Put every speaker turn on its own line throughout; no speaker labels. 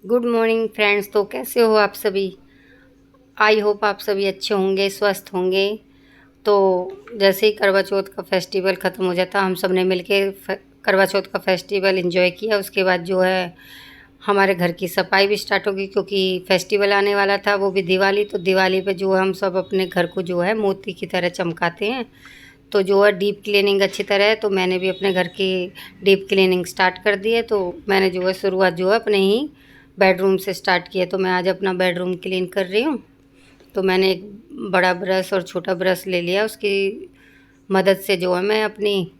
Good morning friends. तो कैसे हो आप सभी? आई होप आप सभी अच्छे होंगे, स्वस्थ होंगे। तो जैसे ही करवा चौथ का फेस्टिवल ख़त्म हो जाता, हम सब ने मिलके करवा चौथ का फेस्टिवल एंजॉय किया। उसके बाद जो है हमारे घर की सफाई भी स्टार्ट होगी, क्योंकि फेस्टिवल आने वाला था, वो भी दिवाली। तो दिवाली पे जो है हम सब अपने घर को जो है मोती की तरह चमकाते हैं। तो जो है डीप क्लीनिंग अच्छी तरह है, तो मैंने भी अपने घर की डीप क्लीनिंग स्टार्ट कर दी है। तो मैंने जो है शुरुआत जो है अपने ही बेडरूम से स्टार्ट किया। तो मैं आज अपना बेडरूम क्लीन कर रही हूँ। तो मैंने एक बड़ा ब्रश और छोटा ब्रश ले लिया, उसकी मदद से जो है मैं अपनी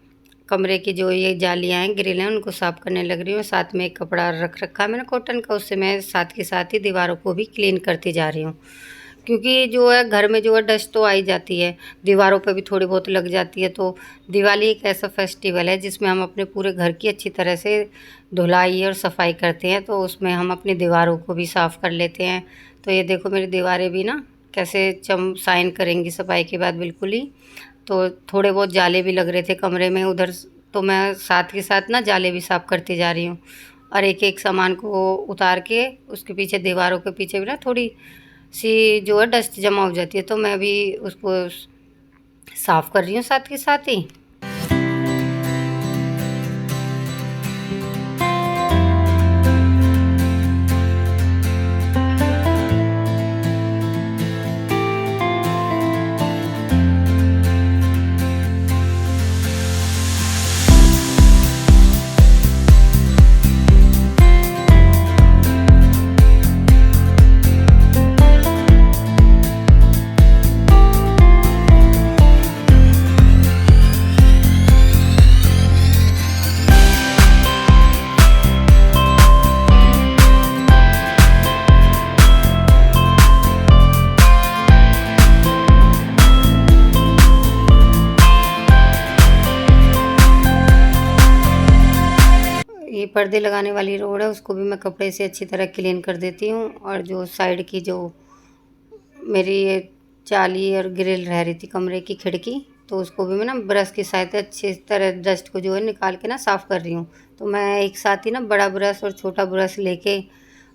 कमरे की जो ये जालियाँ हैं, ग्रिल हैं, उनको साफ़ करने लग रही हूँ। साथ में एक कपड़ा रख रखा है मैंने कॉटन का, उससे मैं साथ के साथ ही दीवारों को भी क्लीन करती जा रही हूँ। क्योंकि जो है घर में जो है डस्ट तो आ ही जाती है, दीवारों पे भी थोड़ी बहुत लग जाती है। तो दिवाली एक ऐसा फेस्टिवल है जिसमें हम अपने पूरे घर की अच्छी तरह से धुलाई और सफाई करते हैं। तो उसमें हम अपनी दीवारों को भी साफ़ कर लेते हैं। तो ये देखो मेरी दीवारें भी ना कैसे शाइन करेंगी सफाई के बाद, बिल्कुल ही। तो थोड़े बहुत जाले भी लग रहे थे कमरे में उधर, तो मैं साथ के साथ ना जाले भी साफ़ करती जा रही हूँ। और एक एक सामान को उतार के उसके पीछे, दीवारों के पीछे भी ना थोड़ी सी जो है डस्ट जमा हो जाती है, तो मैं भी उसको साफ़ कर रही हूँ साथ के साथ ही। ये पर्दे लगाने वाली रोड है, उसको भी मैं कपड़े से अच्छी तरह क्लीन कर देती हूँ। और जो साइड की जो मेरी ये जाली और ग्रिल रह रही थी कमरे की खिड़की, तो उसको भी मैं ना ब्रश की सहायता अच्छी तरह डस्ट को जो है निकाल के ना साफ़ कर रही हूँ। तो मैं एक साथ ही ना बड़ा ब्रश और छोटा ब्रश लेके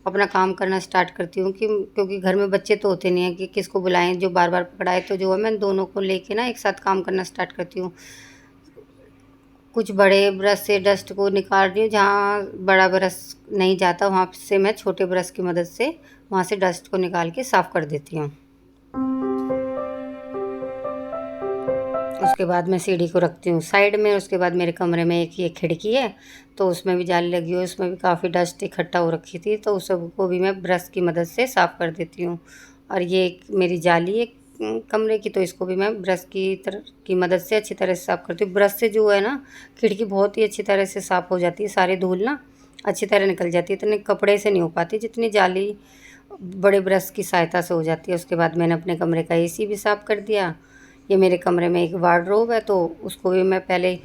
अपना काम करना स्टार्ट करती हूँ, क्योंकि घर में बच्चे तो होते नहीं हैं कि किसको बुलाएं जो बार बार पकड़ाए। तो जो है मैं दोनों को लेके ना एक साथ काम करना स्टार्ट करती हूँ। कुछ बड़े ब्रश से डस्ट को निकाल रही हूँ, जहाँ बड़ा ब्रश नहीं जाता वहाँ से मैं छोटे ब्रश की मदद से वहाँ से डस्ट को निकाल के साफ़ कर देती हूँ। उसके बाद मैं सीढ़ी को रखती हूँ साइड में। उसके बाद मेरे कमरे में एक ये खिड़की है, तो उसमें भी जाली लगी हुई है, उसमें भी काफ़ी डस्ट इकट्ठा हो रखी थी, तो उस सबको भी मैं ब्रश की मदद से साफ़ कर देती हूँ। और ये एक मेरी जाली है कमरे की, तो इसको भी मैं ब्रश की मदद से अच्छी तरह से साफ़ करती हूँ। ब्रश से जो है ना खिड़की बहुत ही अच्छी तरह से साफ़ हो जाती है, सारी धूल ना अच्छी तरह निकल जाती है। इतने कपड़े से नहीं हो पाती जितनी जाली बड़े ब्रश की सहायता से हो जाती है। उसके बाद मैंने अपने कमरे का एसी भी साफ़ कर दिया। ये मेरे कमरे में एक वार्डरोब है, तो उसको भी मैं पहले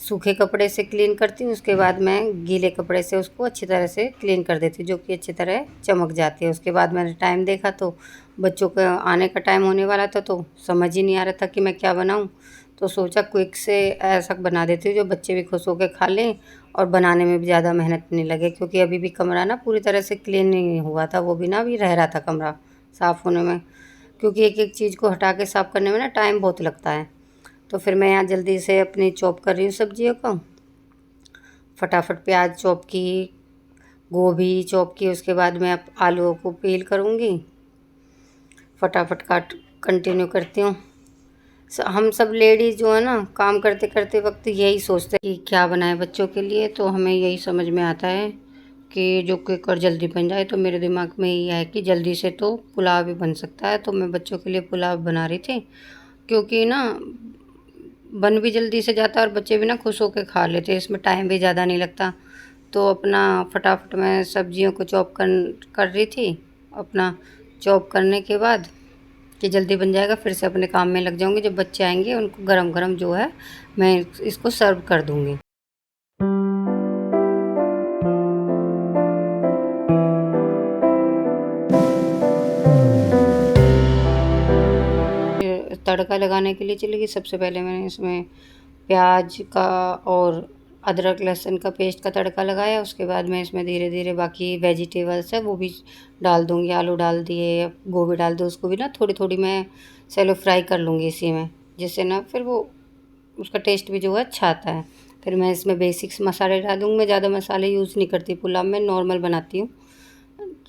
सूखे कपड़े से क्लीन करती हूँ, उसके बाद मैं गीले कपड़े से उसको अच्छी तरह से क्लीन कर देती हूँ, जो कि अच्छी तरह चमक जाती है। उसके बाद मैंने टाइम देखा तो बच्चों का आने का टाइम होने वाला था, तो समझ ही नहीं आ रहा था कि मैं क्या बनाऊँ। तो सोचा क्विक से ऐसा बना देती हूँ जो बच्चे भी खुश होकर खा लें और बनाने में भी ज़्यादा मेहनत नहीं लगे। क्योंकि अभी भी कमरा ना पूरी तरह से क्लीन नहीं हुआ था, वो भी ना अभी रह रहा था कमरा साफ़ होने में, क्योंकि एक एक चीज़ को हटा के साफ़ करने में ना टाइम बहुत लगता है। तो फिर मैं यहाँ जल्दी से अपनी चॉप कर रही हूँ सब्जियों को। फटाफट प्याज चॉप की, गोभी चॉप की, उसके बाद मैं अब आलूओं को पील करूँगी। फटाफट काट कंटिन्यू करती हूँ। हम सब लेडीज़ जो है ना काम करते करते वक्त यही सोचते हैं कि क्या बनाए बच्चों के लिए। तो हमें यही समझ में आता है कि जो क्विक और जल्दी बन जाए। तो मेरे दिमाग में ये है कि जल्दी से तो पुलाव भी बन सकता है, तो मैं बच्चों के लिए पुलाव बना रही थी। क्योंकि ना बन भी जल्दी से जाता है और बच्चे भी ना खुश होकर खा लेते हैं, इसमें टाइम भी ज़्यादा नहीं लगता। तो अपना फटाफट मैं सब्जियों को चॉप कर रही थी। अपना चॉप करने के बाद कि जल्दी बन जाएगा, फिर से अपने काम में लग जाऊँगी। जब बच्चे आएंगे उनको गरम गरम जो है मैं इसको सर्व कर दूँगी। तड़का लगाने के लिए चली गई। सबसे पहले मैंने इसमें प्याज का और अदरक लहसुन का पेस्ट का तड़का लगाया। उसके बाद मैं इसमें धीरे धीरे बाकी वेजिटेबल्स है वो भी डाल दूँगी। आलू डाल दिए, गोभी डाल दी, उसको भी ना थोड़ी थोड़ी मैं सेलो फ्राई कर लूँगी इसी में, जिससे ना फिर वो उसका टेस्ट भी जो है अच्छा आता है। फिर मैं इसमें बेसिक्स मसाले डालूँगी। मैं ज़्यादा मसाले यूज़ नहीं करती पुलाव में, नॉर्मल बनाती हूँ।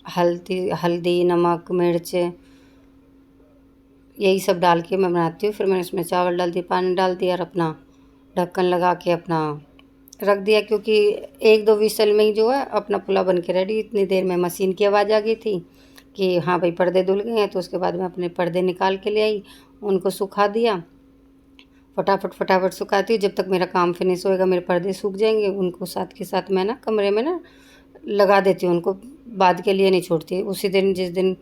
हल्दी हल्दी नमक मिर्च यही सब डाल के मैं बनाती हूँ। फिर मैंने इसमें चावल डाल दिए, पानी डाल दिया और अपना ढक्कन लगा के अपना रख दिया, क्योंकि 1-2 विसल में ही जो है अपना पुलाव बन के रेडी। इतनी देर में मशीन की आवाज़ आ गई थी कि हाँ भाई पर्दे धुल गए हैं। तो उसके बाद मैं अपने पर्दे निकाल के ले आई, उनको सुखा दिया। फटाफट फटाफट सुखाती हूँ, जब तक मेरा काम फिनिश होएगा मेरे पर्दे सूख जाएंगे। उनको साथ के साथ मैं ना कमरे में ना लगा देती हूँ, उनको बाद के लिए नहीं छोड़ती। उसी दिन जिस दिन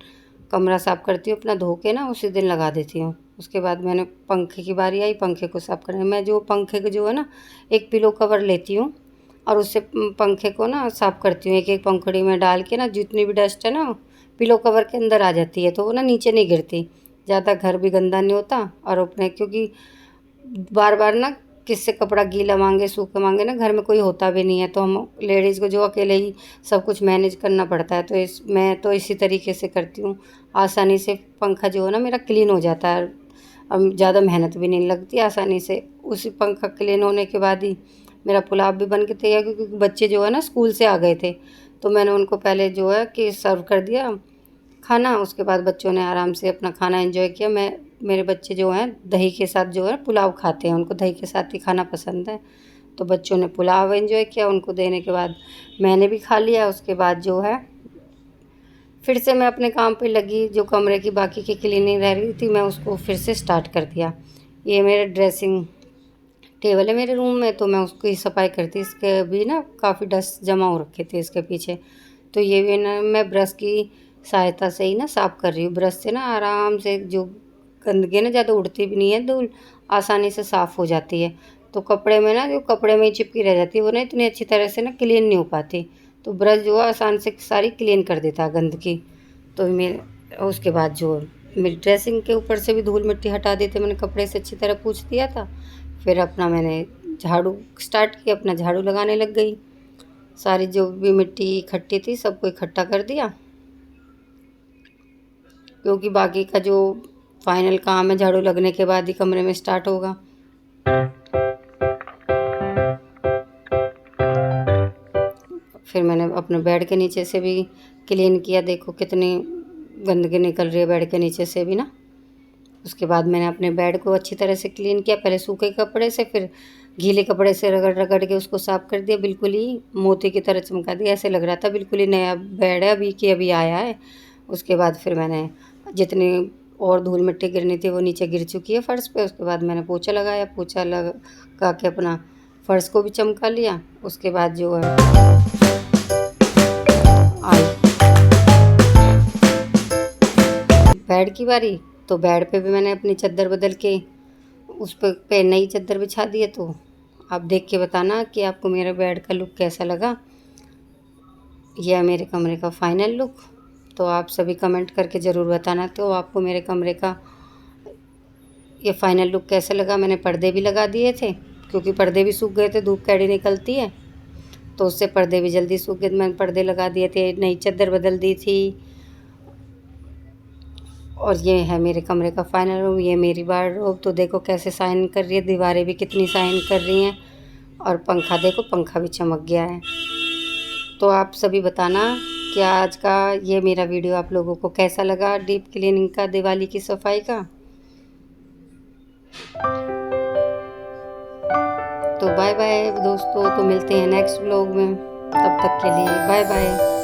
कमरा साफ़ करती हूँ अपना धो के ना, उसी दिन लगा देती हूँ। उसके बाद मैंने पंखे की बारी आई, पंखे को साफ़ करने मैं जो पंखे को जो है ना एक पिलो कवर लेती हूँ और उससे पंखे को ना साफ़ करती हूँ। एक एक पंखुड़ी में डाल के ना जितनी भी डस्ट है ना पिलो कवर के अंदर आ जाती है, तो वो ना नीचे नहीं गिरती। ज़्यादा घर भी गंदा नहीं होता और अपने, क्योंकि बार बार ना किससे कपड़ा गीला मांगे सूखा मांगे ना, घर में कोई होता भी नहीं है, तो हम लेडीज़ को जो अकेले ही सब कुछ मैनेज करना पड़ता है। तो मैं तो इसी तरीके से करती हूँ, आसानी से पंखा जो है ना मेरा क्लीन हो जाता है। अब ज़्यादा मेहनत भी नहीं लगती, आसानी से उसी पंखा क्लीन होने के बाद ही मेरा पुलाव भी बन के तैयार। क्योंकि बच्चे जो है ना स्कूल से आ गए थे, तो मैंने उनको पहले जो है कि सर्व कर दिया खाना। उसके बाद बच्चों ने आराम से अपना खाना एंजॉय किया। मेरे बच्चे जो हैं दही के साथ जो है पुलाव खाते हैं, उनको दही के साथ ही खाना पसंद है। तो बच्चों ने पुलाव एंजॉय किया, उनको देने के बाद मैंने भी खा लिया। उसके बाद जो है फिर से मैं अपने काम पे लगी, जो कमरे की बाकी की क्लीनिंग रह रही थी मैं उसको फिर से स्टार्ट कर दिया। ये मेरे ड्रेसिंग टेबल है मेरे रूम में, तो मैं उसकी सफाई करती। इसके भी ना काफ़ी डस्ट जमा हो रखे थे इसके पीछे, तो ये भी ना मैं ब्रश की सहायता से ही ना साफ़ कर रही हूँ। ब्रश से ना आराम से जो गंदगी ना ज़्यादा उड़ती भी नहीं है, धूल आसानी से साफ़ हो जाती है। तो कपड़े में ना जो कपड़े में ही चिपकी रह जाती है वो ना इतनी अच्छी तरह से ना क्लीन नहीं हो पाती। तो ब्रश जो है आसान से सारी क्लीन कर देता है गंदगी। तो मेरे उसके बाद जो मेरी ड्रेसिंग के ऊपर से भी धूल मिट्टी हटा देते, मैंने कपड़े से अच्छी तरह पोंछ दिया था। फिर अपना मैंने झाड़ू स्टार्ट किया, अपना झाड़ू लगाने लग गई। सारी जो भी मिट्टी इकट्ठी थी सबको इकट्ठा कर दिया, क्योंकि बाकी का जो फाइनल काम है झाड़ू लगने के बाद ही कमरे में स्टार्ट होगा। फिर मैंने अपने बेड के नीचे से भी क्लीन किया, देखो कितनी गंदगी निकल रही है बेड के नीचे से भी ना। उसके बाद मैंने अपने बेड को अच्छी तरह से क्लीन किया, पहले सूखे कपड़े से, फिर गीले कपड़े से रगड़ रगड़ के उसको साफ़ कर दिया, बिल्कुल ही मोती की तरह चमका दिया। ऐसे लग रहा था बिल्कुल ही नया बेड है, अभी की अभी आया है। उसके बाद फिर मैंने जितनी और धूल मिट्टी गिरनी थी वो नीचे गिर चुकी है फर्श पे। उसके बाद मैंने पोछा लगाया, पोछा लगा के अपना फर्श को भी चमका लिया। उसके बाद जो है आई बेड की बारी, तो बेड पे भी मैंने अपनी चादर बदल के उस पे नई चादर बिछा दी है। तो आप देख के बताना कि आपको मेरे बेड का लुक कैसा लगा। यह है मेरे कमरे का फाइनल लुक। तो आप सभी कमेंट करके ज़रूर बताना तो आपको मेरे कमरे का ये फाइनल लुक कैसा लगा। मैंने पर्दे भी लगा दिए थे, क्योंकि पर्दे भी सूख गए थे, धूप कैडी निकलती है तो उससे पर्दे भी जल्दी सूख गए। मैंने पर्दे लगा दिए थे, नई चादर बदल दी थी। और ये है मेरे कमरे का फाइनल रूम। ये मेरी वार्डरोब तो देखो कैसे शाइन कर रही है, दीवारें भी कितनी शाइन कर रही हैं, और पंखा देखो पंखा भी चमक गया है। तो आप सभी बताना कि आज का ये मेरा वीडियो आप लोगों को कैसा लगा, डीप क्लीनिंग का, दिवाली की सफाई का। तो बाय बाय दोस्तों, तो मिलते हैं नेक्स्ट व्लॉग में, तब तक के लिए बाय बाय।